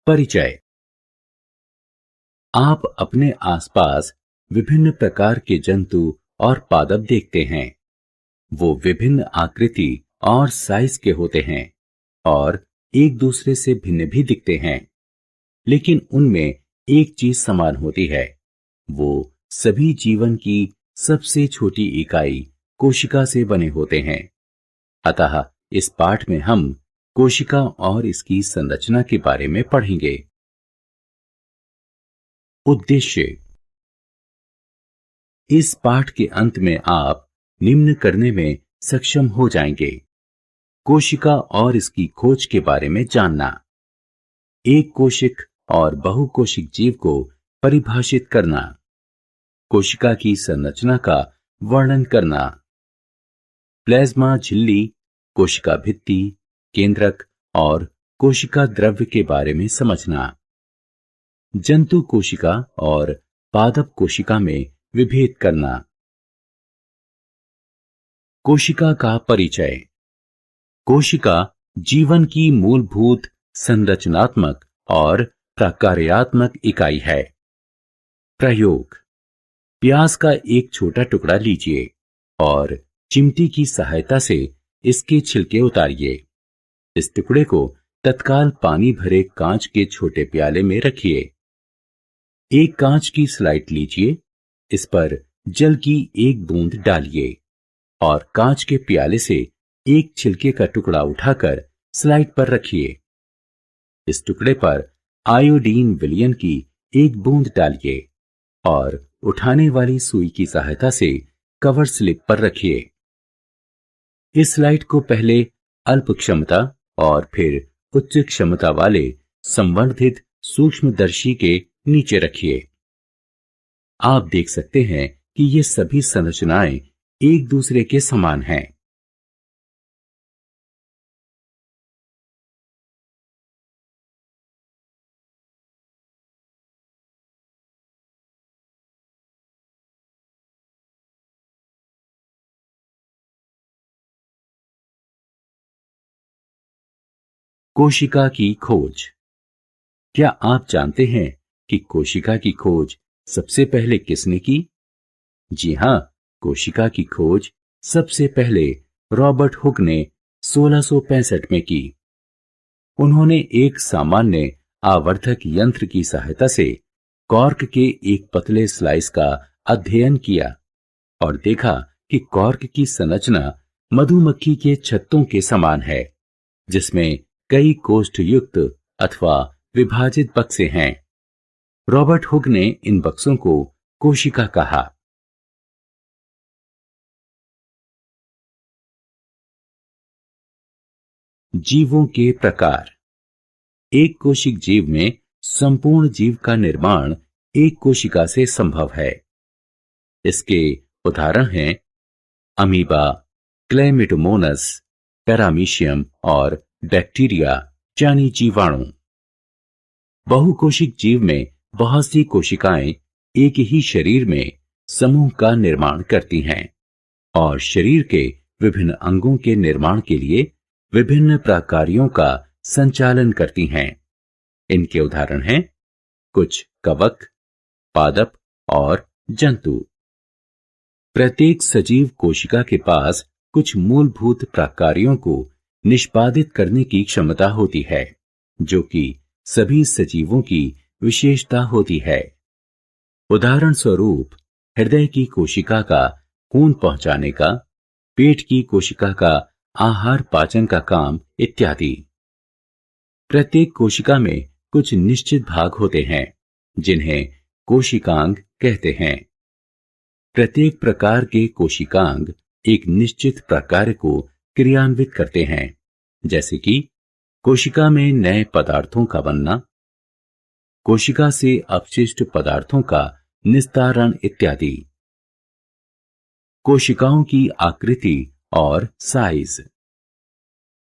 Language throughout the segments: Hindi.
परिचय। आप अपने आसपास विभिन्न प्रकार के जंतु और पादप देखते हैं। वो विभिन्न आकृति और साइज के होते हैं और एक दूसरे से भिन्न भी दिखते हैं, लेकिन उनमें एक चीज समान होती है। वो सभी जीवन की सबसे छोटी इकाई कोशिका से बने होते हैं। अतः इस पाठ में हम कोशिका और इसकी संरचना के बारे में पढ़ेंगे। उद्देश्य। इस पाठ के अंत में आप निम्न करने में सक्षम हो जाएंगे: कोशिका और इसकी खोज के बारे में जानना, एक कोशिक और बहुकोशिक जीव को परिभाषित करना, कोशिका की संरचना का वर्णन करना, प्लाज्मा झिल्ली, कोशिका भित्ति, केंद्रक और कोशिका द्रव्य के बारे में समझना, जंतु कोशिका और पादप कोशिका में विभेद करना। कोशिका का परिचय। कोशिका जीवन की मूलभूत संरचनात्मक और प्रकार्यात्मक इकाई है। प्रयोग। प्याज का एक छोटा टुकड़ा लीजिए और चिमटी की सहायता से इसके छिलके उतारिए। इस टुकड़े को तत्काल पानी भरे कांच के छोटे प्याले में रखिए। एक कांच की स्लाइड लीजिए, इस पर जल की एक बूंद डालिए और कांच के प्याले से एक छिलके का टुकड़ा उठाकर स्लाइड पर रखिए। इस टुकड़े पर आयोडीन विलयन की एक बूंद डालिए और उठाने वाली सुई की सहायता से कवर स्लिप पर रखिए। इस स्लाइड को पहले अल्प क्षमता और फिर उच्च क्षमता वाले संवर्धित सूक्ष्मदर्शी के नीचे रखिए। आप देख सकते हैं कि ये सभी संरचनाएं एक दूसरे के समान हैं। कोशिका की खोज। क्या आप जानते हैं कि कोशिका की खोज सबसे पहले किसने की? जी हां, कोशिका की खोज सबसे पहले रॉबर्ट हुक ने 1665 में की। उन्होंने एक सामान्य आवर्धक यंत्र की सहायता से कॉर्क के एक पतले स्लाइस का अध्ययन किया और देखा कि कॉर्क की संरचना मधुमक्खी के छत्तों के समान है, जिसमें कई कोष्ठयुक्त अथवा विभाजित बक्से हैं। रॉबर्ट हुक ने इन बक्सों को कोशिका कहा। जीवों के प्रकार। एक कोशिक जीव में संपूर्ण जीव का निर्माण एक कोशिका से संभव है। इसके उदाहरण हैं अमीबा, क्लेमिडोमोनस, पैरामीशियम और बैक्टीरिया यानी जीवाणु। बहुकोशिक जीव में बहुत सी कोशिकाएं एक ही शरीर में समूह का निर्माण करती हैं और शरीर के विभिन्न अंगों के निर्माण के लिए विभिन्न प्रकार्यों का संचालन करती हैं। इनके उदाहरण हैं कुछ कवक, पादप और जंतु। प्रत्येक सजीव कोशिका के पास कुछ मूलभूत प्रकार्यों को निष्पादित करने की क्षमता होती है, जो कि सभी सजीवों की विशेषता होती है। उदाहरण स्वरूप हृदय की कोशिका का खून पहुंचाने का, पेट की कोशिका का आहार पाचन का काम इत्यादि। प्रत्येक कोशिका में कुछ निश्चित भाग होते हैं जिन्हें कोशिकांग कहते हैं। प्रत्येक प्रकार के कोशिकांग एक निश्चित प्रकार को क्रियान्वित करते हैं, जैसे कि कोशिका में नए पदार्थों का बनना, कोशिका से अपशिष्ट पदार्थों का निस्तारण इत्यादि। कोशिकाओं की आकृति और साइज।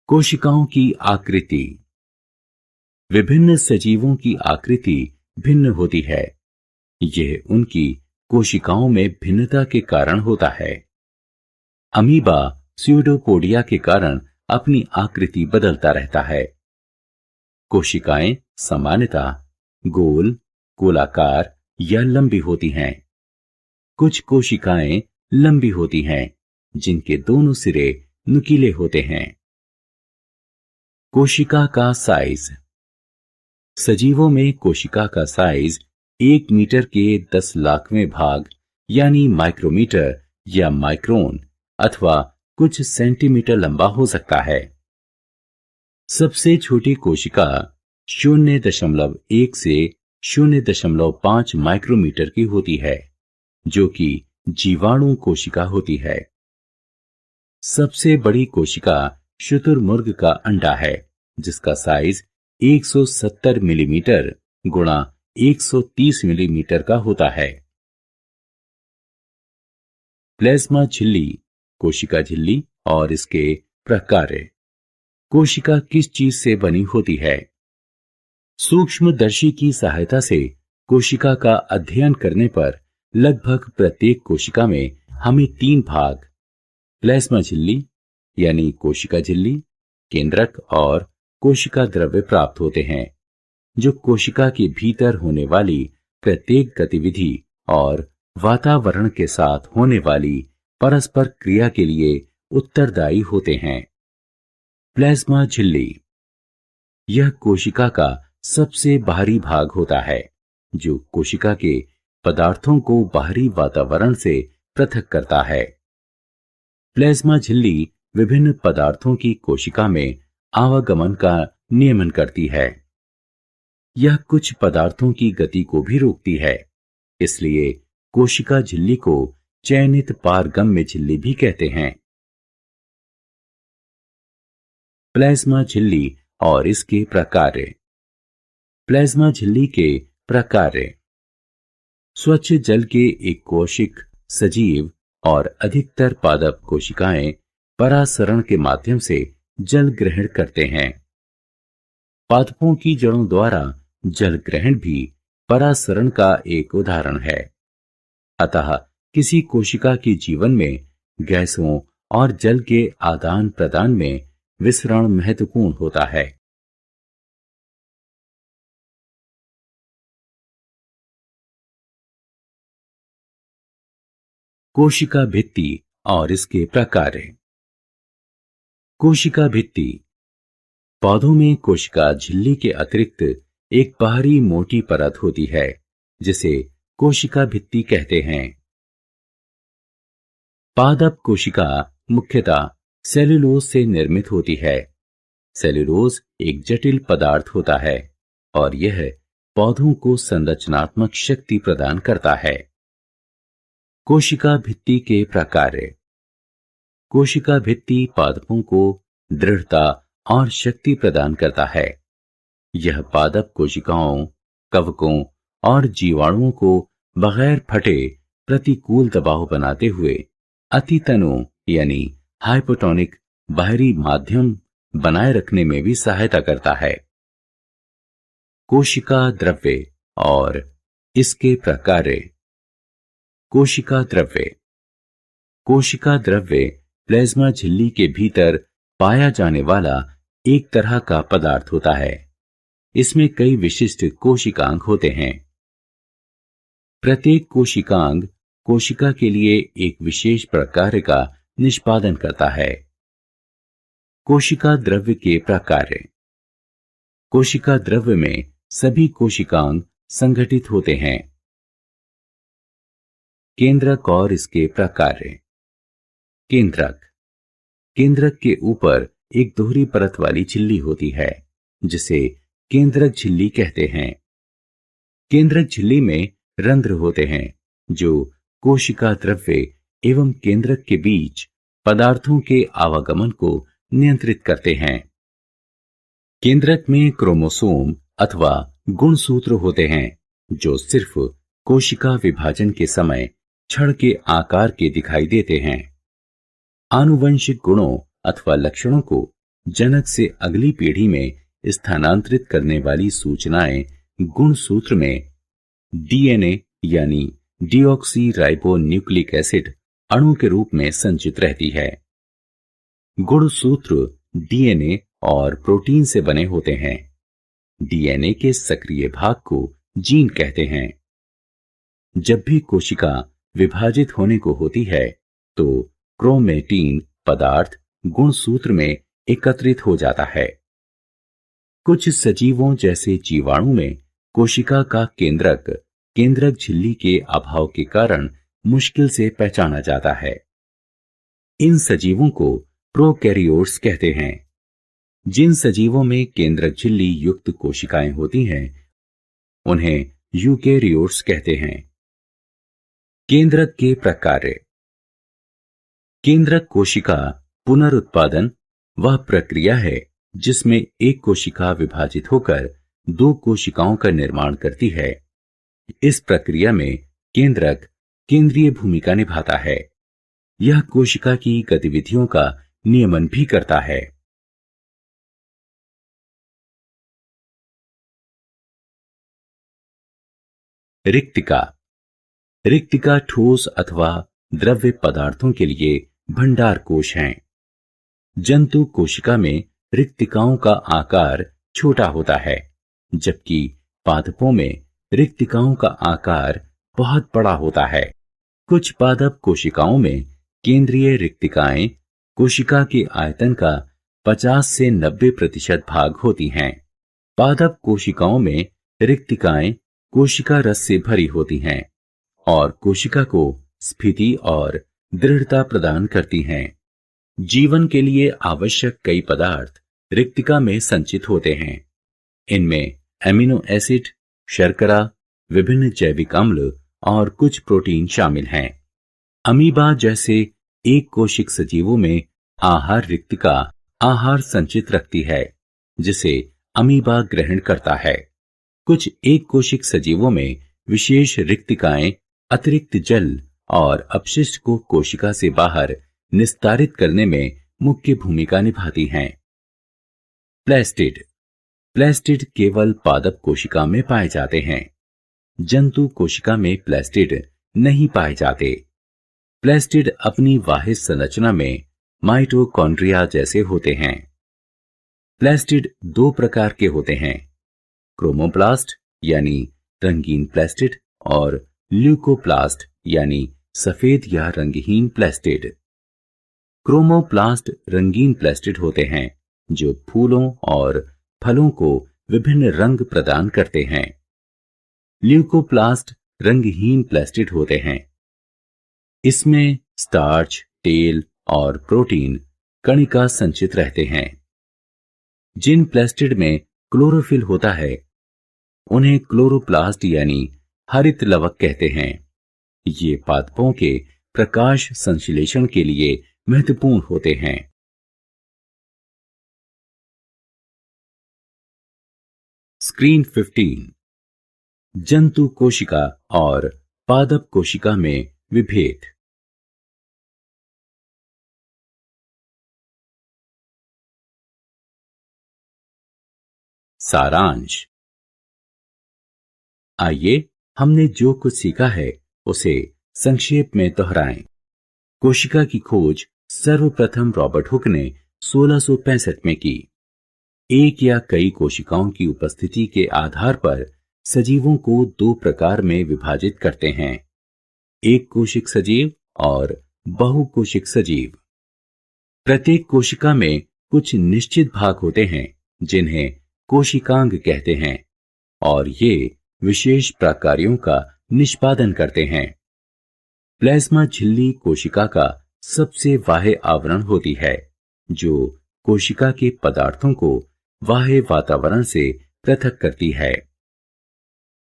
कोशिकाओं की आकृति। विभिन्न सजीवों की आकृति भिन्न होती है। यह उनकी कोशिकाओं में भिन्नता के कारण होता है। अमीबा स्यूडोपोडिया के कारण अपनी आकृति बदलता रहता है। कोशिकाएं सामान्यतः गोल, गोलाकार या लंबी होती हैं। कुछ कोशिकाएं लंबी होती हैं, जिनके दोनों सिरे नुकीले होते हैं। कोशिका का साइज। सजीवों में कोशिका का साइज 1 मीटर के 10 लाखवें भाग यानी माइक्रोमीटर या माइक्रोन अथवा कुछ सेंटीमीटर लंबा हो सकता है। सबसे छोटी कोशिका 0.1 से 0.5 माइक्रोमीटर की होती है, जो कि जीवाणु कोशिका होती है। सबसे बड़ी कोशिका शुतुरमुर्ग का अंडा है, जिसका साइज 170 मिलीमीटर गुणा 130 मिलीमीटर का होता है। प्लाज्मा झिल्ली, कोशिका झिल्ली और इसके प्रकार। कोशिका किस चीज से बनी होती है? सूक्ष्मदर्शी की सहायता से कोशिका का अध्ययन करने पर लगभग प्रत्येक कोशिका में हमें 3 भाग, प्लाज्मा झिल्ली यानी कोशिका झिल्ली, केंद्रक और कोशिका द्रव्य प्राप्त होते हैं, जो कोशिका के भीतर होने वाली प्रत्येक गतिविधि और वातावरण के साथ होने वाली परस्पर क्रिया के लिए उत्तरदायी होते हैं। प्लाज्मा झिल्ली यह कोशिका का सबसे बाहरी भाग होता है, जो कोशिका के पदार्थों को बाहरी वातावरण से पृथक करता है। प्लाज्मा झिल्ली विभिन्न पदार्थों की कोशिका में आवागमन का नियमन करती है। यह कुछ पदार्थों की गति को भी रोकती है, इसलिए कोशिका झिल्ली को चयनित पारगम्य झिल्ली भी कहते हैं। प्लाज्मा झिल्ली और इसके प्रकार। प्लाज्मा झिल्ली के प्रकार। स्वच्छ जल के एक कोशिक सजीव और अधिकतर पादप कोशिकाएं परासरण के माध्यम से जल ग्रहण करते हैं। पादपों की जड़ों द्वारा जल ग्रहण भी परासरण का एक उदाहरण है। अतः किसी कोशिका के जीवन में गैसों और जल के आदान प्रदान में विसरण महत्वपूर्ण होता है। कोशिका भित्ति और इसके प्रकार। कोशिका भित्ति। पौधों में कोशिका झिल्ली के अतिरिक्त एक बाहरी मोटी परत होती है, जिसे कोशिका भित्ति कहते हैं। पादप कोशिका मुख्यतः सेल्यूलोज से निर्मित होती है। सेल्यूलोज एक जटिल पदार्थ होता है और यह पौधों को संरचनात्मक शक्ति प्रदान करता है। कोशिका भित्ति के प्रकार। कोशिका भित्ति पादपों को दृढ़ता और शक्ति प्रदान करता है। यह पादप कोशिकाओं, कवकों और जीवाणुओं को बगैर फटे प्रतिकूल दबाव बनाते हुए अतितनु यानी हाइपोटोनिक बाहरी माध्यम बनाए रखने में भी सहायता करता है। कोशिका द्रव्य और इसके प्रकार। कोशिका द्रव्य। कोशिका द्रव्य प्लाज्मा झिल्ली के भीतर पाया जाने वाला एक तरह का पदार्थ होता है। इसमें कई विशिष्ट कोशिकांग होते हैं। प्रत्येक कोशिकांग कोशिका के लिए एक विशेष प्रकार का निष्पादन करता है। कोशिका द्रव्य के प्रकार। कोशिका द्रव्य में सभी कोशिकांग संगठित होते हैं। केंद्रक और इसके प्रकार। केंद्रक। केंद्रक के ऊपर एक दोहरी परत वाली झिल्ली होती है, जिसे केंद्रक झिल्ली कहते हैं। केंद्रक झिल्ली में रंध्र होते हैं, जो कोशिका द्रव्य एवं केंद्रक के बीच पदार्थों के आवागमन को नियंत्रित करते हैं। केंद्रक में क्रोमोसोम अथवा गुणसूत्र होते हैं, जो सिर्फ कोशिका विभाजन के समय छड़ के आकार के दिखाई देते हैं। आनुवंशिक गुणों अथवा लक्षणों को जनक से अगली पीढ़ी में स्थानांतरित करने वाली सूचनाएं गुणसूत्र में डीएनए यानी डीऑक्सी राइबो न्यूक्लिक एसिड अणु के रूप में संचित रहती है। गुणसूत्र डीएनए और प्रोटीन से बने होते हैं। डीएनए के सक्रिय भाग को जीन कहते हैं। जब भी कोशिका विभाजित होने को होती है तो क्रोमेटीन पदार्थ गुणसूत्र में एकत्रित हो जाता है। कुछ सजीवों जैसे जीवाणु में कोशिका का केंद्रक झिल्ली के अभाव के कारण मुश्किल से पहचाना जाता है। इन सजीवों को प्रोकैरियोट्स कहते हैं। जिन सजीवों में केंद्रक झिल्ली युक्त कोशिकाएं होती हैं उन्हें यूकेरियोट्स कहते हैं। केंद्रक के प्रकार। केंद्रक कोशिका पुनरुत्पादन वह प्रक्रिया है जिसमें एक कोशिका विभाजित होकर दो कोशिकाओं का निर्माण करती है। इस प्रक्रिया में केंद्रक केंद्रीय भूमिका निभाता है। यह कोशिका की गतिविधियों का नियमन भी करता है। रिक्तिका। रिक्तिका ठोस अथवा द्रव्य पदार्थों के लिए भंडार कोश हैं। जंतु कोशिका में रिक्तिकाओं का आकार छोटा होता है, जबकि पादपों में रिक्तिकाओं का आकार बहुत बड़ा होता है। कुछ पादप कोशिकाओं में केंद्रीय रिक्तिकाएं कोशिका के आयतन का 50 से 90% भाग होती हैं। पादप कोशिकाओं में रिक्तिकाएं कोशिका रस से भरी होती हैं और कोशिका को स्फीति और दृढ़ता प्रदान करती हैं। जीवन के लिए आवश्यक कई पदार्थ रिक्तिका में संचित होते हैं। इनमें एमिनो एसिड, शर्करा, विभिन्न जैविक अम्ल और कुछ प्रोटीन शामिल हैं। अमीबा जैसे एक कोशिक सजीवों में आहार रिक्तिका आहार संचित रखती है, जिसे अमीबा ग्रहण करता है। कुछ एक कोशिक सजीवों में विशेष रिक्तिकाएं अतिरिक्त जल और अपशिष्ट को कोशिका से बाहर निस्तारित करने में मुख्य भूमिका निभाती हैं। प्लास्टिड। प्लास्टिड केवल पादप कोशिका में पाए जाते हैं। जंतु कोशिका में प्लास्टिड नहीं पाए जाते। प्लास्टिड अपनी वाहित संरचना में माइटोकॉन्ड्रिया जैसे होते हैं। प्लास्टिड दो प्रकार के होते हैं, क्रोमोप्लास्ट यानी रंगीन प्लास्टिड और ल्यूकोप्लास्ट यानी सफेद या रंगहीन प्लास्टिड। क्रोमोप्लास्ट रंगीन प्लास्टिड होते हैं जो फूलों और फलों को विभिन्न रंग प्रदान करते हैं। ल्यूकोप्लास्ट रंगहीन प्लास्टिड होते हैं। इसमें स्टार्च, तेल और प्रोटीन कणिका संचित रहते हैं। जिन प्लास्टिड में क्लोरोफिल होता है उन्हें क्लोरोप्लास्ट यानी हरित लवक कहते हैं। ये पादपों के प्रकाश संश्लेषण के लिए महत्वपूर्ण होते हैं। स्क्रीन 15। जंतु कोशिका और पादप कोशिका में विभेद। सारांश। आइए हमने जो कुछ सीखा है उसे संक्षेप में दोहराएं। कोशिका की खोज सर्वप्रथम रॉबर्ट हुक ने 1665 में की। एक या कई कोशिकाओं की उपस्थिति के आधार पर सजीवों को दो प्रकार में विभाजित करते हैं, एक कोशिक सजीव और बहुकोशिक सजीव। प्रत्येक कोशिका में कुछ निश्चित भाग होते हैं जिन्हें कोशिकांग कहते हैं और ये विशेष प्रकार्यों का निष्पादन करते हैं। प्लाज्मा झिल्ली कोशिका का सबसे बाह्य आवरण होती है जो कोशिका के पदार्थों को बाह्य वातावरण से पृथक करती है।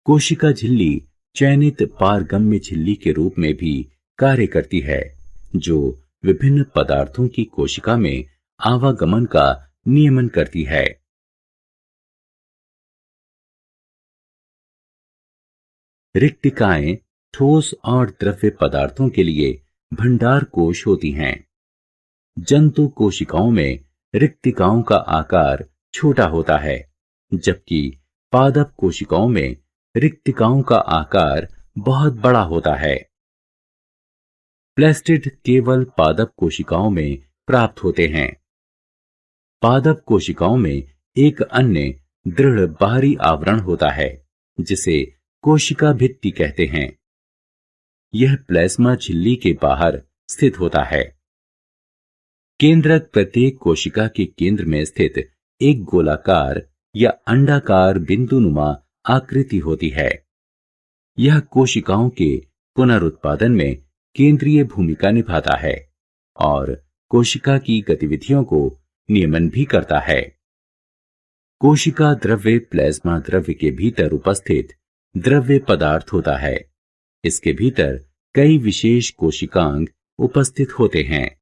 कोशिका झिल्ली चयनित पारगम्य झिल्ली के रूप में भी कार्य करती है जो विभिन्न पदार्थों की कोशिका में आवागमन का नियमन करती है। रिक्तिकाएं ठोस और द्रव्य पदार्थों के लिए भंडार कोश होती हैं। जंतु कोशिकाओं में रिक्तिकाओं का आकार छोटा होता है, जबकि पादप कोशिकाओं में रिक्तिकाओं का आकार बहुत बड़ा होता है। प्लास्टिड केवल पादप कोशिकाओं में प्राप्त होते हैं। पादप कोशिकाओं में एक अन्य दृढ़ बाहरी आवरण होता है जिसे कोशिका भित्ति कहते हैं। यह प्लाज्मा झिल्ली के बाहर स्थित होता है। केंद्रक प्रत्येक कोशिका के केंद्र में स्थित एक गोलाकार या अंडाकार बिंदुनुमा आकृति होती है। यह कोशिकाओं के पुनरुत्पादन में केंद्रीय भूमिका निभाता है और कोशिका की गतिविधियों को नियमन भी करता है। कोशिका द्रव्य प्लाज्मा द्रव्य के भीतर उपस्थित द्रव्य पदार्थ होता है। इसके भीतर कई विशेष कोशिकांग उपस्थित होते हैं।